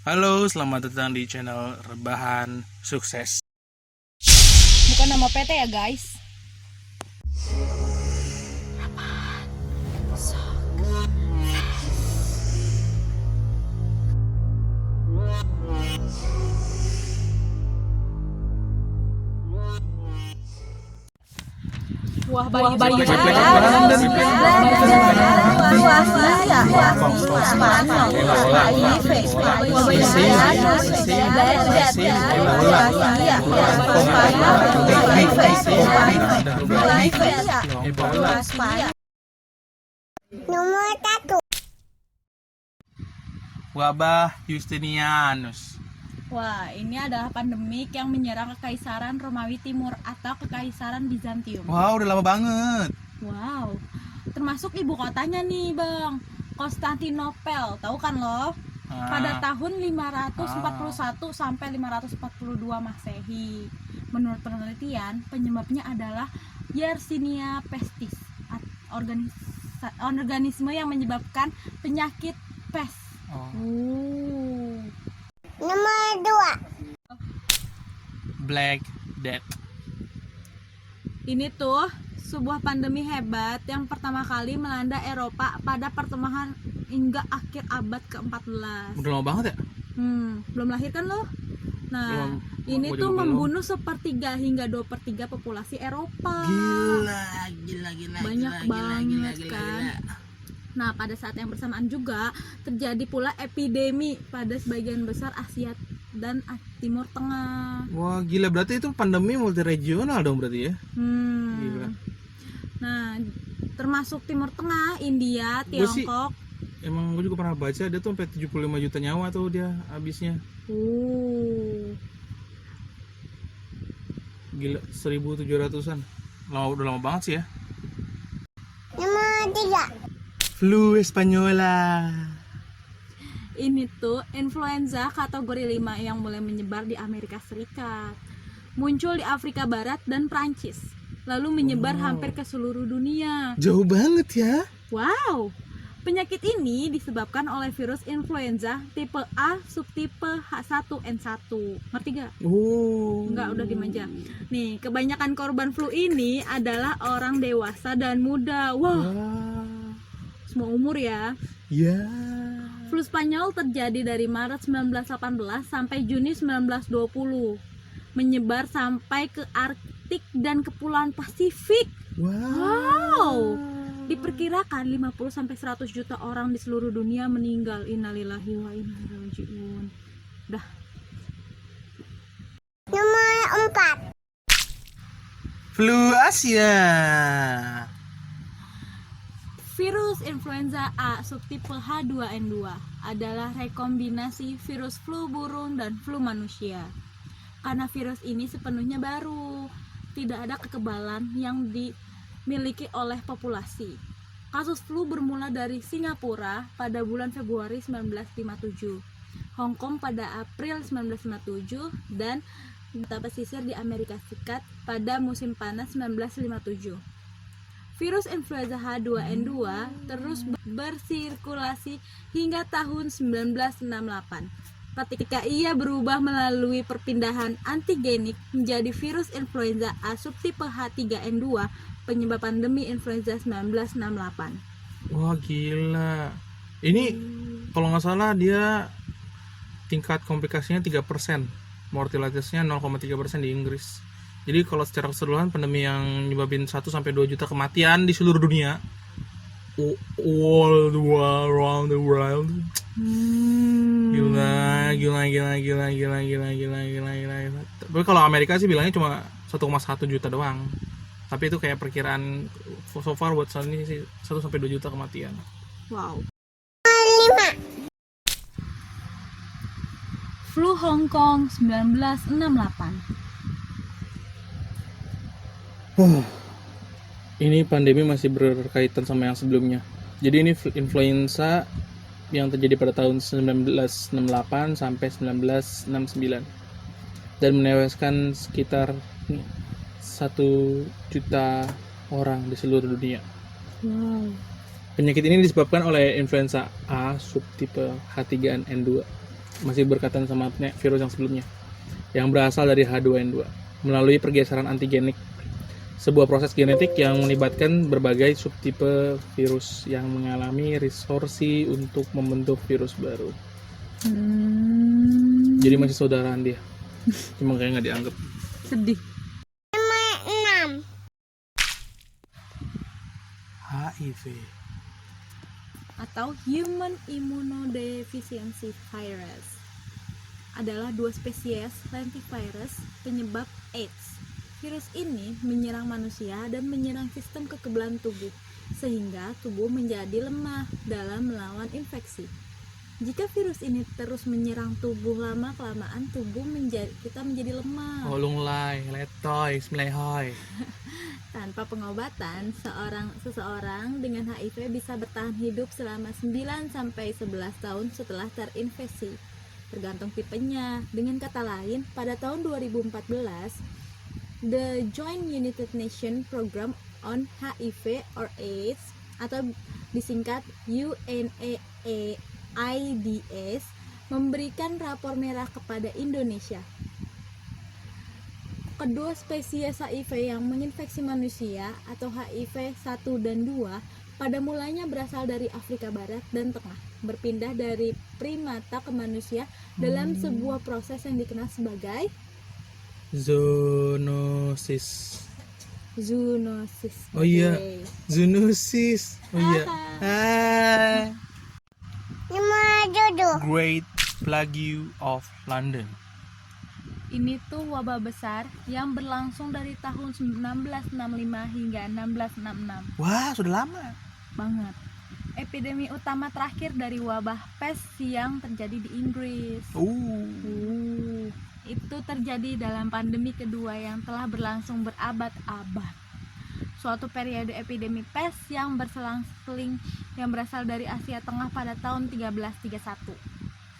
Halo, selamat datang di channel Rebahan Sukses. Bukan nama PT ya guys. Wah bayi Nomor 1. Wabah Justinianus. Wah, ini adalah pandemik yang menyerang Kekaisaran Romawi Timur atau Kekaisaran Bizantium. Wow, udah lama banget. Wow, termasuk ibu kotanya nih Bang, Konstantinopel. Tahu kan lo? Pada tahun 541 sampai 542 Masehi. Menurut penelitian, penyebabnya adalah Yersinia pestis, organisme yang menyebabkan penyakit pes. Nomor 2. Black Death. Ini tuh sebuah pandemi hebat yang pertama kali melanda Eropa pada pertengahan hingga akhir abad ke-14. Udah lama banget ya? Belum lahir kan lo? Nah, ini tuh membunuh 1/3 hingga 2/3 populasi Eropa. Gila. Banyak banget kan. Nah, pada saat yang bersamaan juga terjadi pula epidemi pada sebagian besar Asia dan Timur Tengah. Wah, gila, berarti itu pandemi multiregional dong berarti ya? Gila. Nah, termasuk Timur Tengah, India, Tiongkok. Emang gue juga pernah baca dia tuh sampai 75 juta nyawa tuh dia habisnya. Gila, 1.700-an. Udah lama banget sih ya. Nomor 3. Flu Espanyola. Ini tuh influenza kategori 5 yang mulai menyebar di Amerika Serikat. Muncul di Afrika Barat dan Prancis, lalu menyebar hampir ke seluruh dunia. Jauh banget ya. Wow. Penyakit ini disebabkan oleh virus influenza tipe A subtipe H1N1. Ngerti gak? Enggak, udah dimanja. Nih, kebanyakan korban flu ini adalah orang dewasa dan muda. Semua umur ya. Flu Spanyol terjadi dari Maret 1918 sampai Juni 1920. Menyebar sampai ke Arktik dan Kepulauan Pasifik. Wow. Diperkirakan 50 sampai 100 juta orang di seluruh dunia meninggal. Innalillahi wa inna ilaihi raji'un. Dah. Nomor 4. Flu Asia. Virus influenza A subtipe H2N2 adalah rekombinasi virus flu burung dan flu manusia. Karena virus ini sepenuhnya baru, tidak ada kekebalan yang dimiliki oleh populasi. Kasus flu bermula dari Singapura pada bulan Februari 1957, Hong Kong pada April 1957, dan kota pesisir di Amerika Serikat pada musim panas 1957. Virus influenza H2N2 terus bersirkulasi hingga tahun 1968. Ketika ia berubah melalui perpindahan antigenik menjadi virus influenza A subtipe H3N2, penyebab pandemi influenza 1968. Wah, gila. Ini kalau nggak salah dia tingkat komplikasinya 3%, mortalitasnya 0,3% di Inggris. Jadi kalau secara keseluruhan pandemi yang nyebabin 1-2 juta kematian di seluruh dunia, all the world, around the world. Gila. Tapi kalau Amerika sih bilangnya cuma 1,1 juta doang. Tapi itu kayak perkiraan so far buat saat ini sih 1-2 juta kematian. Wow. 5. Flu Hong Kong 1968. Ini pandemi masih berkaitan sama yang sebelumnya. Jadi ini influenza yang terjadi pada tahun 1968 sampai 1969 dan menewaskan sekitar 1 juta orang di seluruh dunia. Penyakit ini disebabkan oleh influenza A subtipe H3N2 masih berkaitan sama virus yang sebelumnya, yang berasal dari H2N2 melalui pergeseran antigenik, sebuah proses genetik yang melibatkan berbagai subtipe virus yang mengalami resorsi untuk membentuk virus baru. Jadi masih saudaraan dia, cuma kayak nggak dianggap. Sedih. Nomor 6. HIV Atau Human Immunodeficiency Virus adalah dua spesies lentivirus penyebab AIDS. Virus ini menyerang manusia dan menyerang sistem kekebalan tubuh, sehingga tubuh menjadi lemah dalam melawan infeksi. Jika virus ini terus menyerang tubuh, lama-kelamaan kita menjadi lemah. Olung lai, letoy, smelehoi. Tanpa pengobatan, seseorang dengan HIV bisa bertahan hidup selama 9-11 tahun setelah terinfeksi, tergantung tipenya. Dengan kata lain, pada tahun 2014, The Joint United Nations Program on HIV or AIDS atau disingkat UNAIDS memberikan rapor merah kepada Indonesia. Kedua spesies HIV yang menginfeksi manusia atau HIV 1 dan 2 pada mulanya berasal dari Afrika Barat dan Tengah, berpindah dari primata ke manusia dalam sebuah proses yang dikenal sebagai Zoonosis. zoonosis. Oh iya, zoonosis. Oh iya. Nomor 7. Great Plague of London. Ini tuh wabah besar yang berlangsung dari tahun 1665 hingga 1666. Wah, sudah lama Banget. Epidemi utama terakhir dari wabah pes yang terjadi di Inggris. Itu terjadi dalam pandemi kedua yang telah berlangsung berabad-abad. Suatu periode epidemi pes yang berselang-seling yang berasal dari Asia Tengah pada tahun 1331.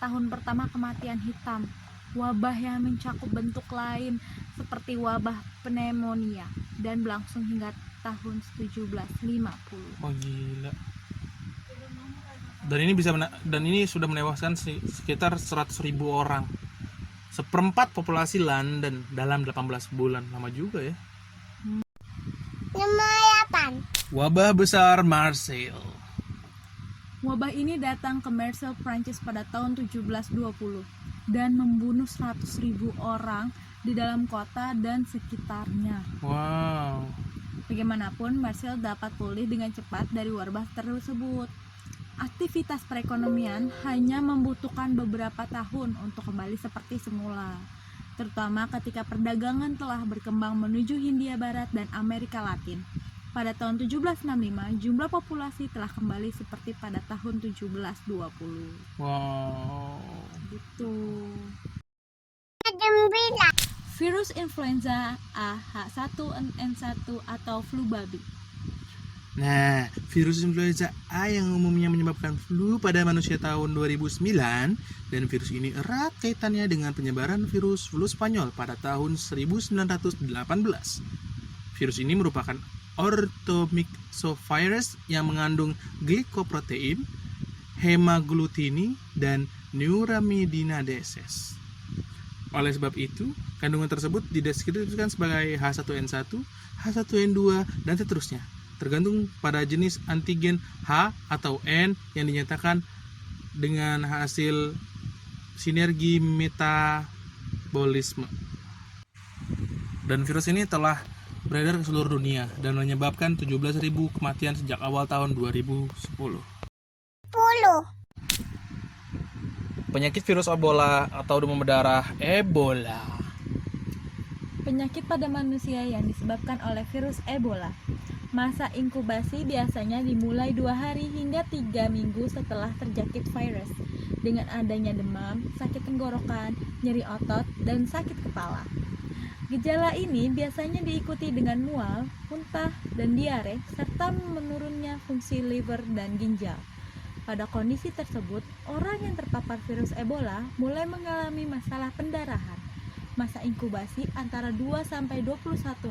Tahun pertama kematian hitam, wabah yang mencakup bentuk lain seperti wabah pneumonia dan berlangsung hingga tahun 1750. Oh gila. Dan ini sudah menewaskan sekitar 100.000 orang. Seperempat populasi London dalam 18 bulan. Lama juga ya. Nomor 8. Wabah besar Marseille. Wabah ini datang ke Marseille, Prancis pada tahun 1720 dan membunuh 100.000 orang di dalam kota dan sekitarnya. Wow. Bagaimanapun, Marseille dapat pulih dengan cepat dari wabah tersebut. Aktivitas perekonomian hanya membutuhkan beberapa tahun untuk kembali seperti semula, terutama ketika perdagangan telah berkembang menuju Hindia Barat dan Amerika Latin. Pada tahun 1765, jumlah populasi telah kembali seperti pada tahun 1720. Wow. Gitu. 9. Virus influenza A H1N1 atau flu babi. Nah, virus influenza A yang umumnya menyebabkan flu pada manusia tahun 2009, dan virus ini erat kaitannya dengan penyebaran virus flu Spanyol pada tahun 1918. Virus ini merupakan orthomyxovirus yang mengandung glikoprotein, hemaglutini, dan neuraminidase. Oleh sebab itu, kandungan tersebut dideskripsikan sebagai H1N1, H1N2, dan seterusnya, tergantung pada jenis antigen H atau N yang dinyatakan dengan hasil sinergi metabolisme. Dan virus ini telah beredar ke seluruh dunia dan menyebabkan 17.000 kematian sejak awal tahun 2010. 10. Penyakit virus Ebola atau demam berdarah Ebola. Penyakit pada manusia yang disebabkan oleh virus Ebola. Masa inkubasi biasanya dimulai 2 hari hingga 3 minggu setelah terjangkit virus, dengan adanya demam, sakit tenggorokan, nyeri otot, dan sakit kepala. Gejala ini biasanya diikuti dengan mual, muntah, dan diare, serta menurunnya fungsi liver dan ginjal. Pada kondisi tersebut, orang yang terpapar virus Ebola mulai mengalami masalah pendarahan. Masa inkubasi antara 2-21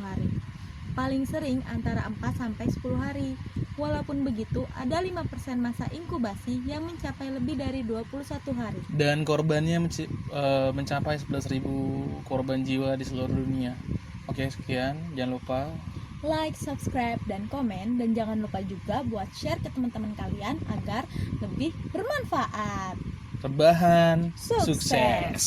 hari. paling sering antara 4 sampai 10 hari. Walaupun begitu, ada 5% masa inkubasi yang mencapai lebih dari 21 hari. Dan korbannya mencapai 11.000 korban jiwa di seluruh dunia. Oke, sekian. Jangan lupa Like, subscribe, dan komen. Dan jangan lupa juga buat share ke teman-teman kalian agar lebih bermanfaat. rebahan Sukses. sukses.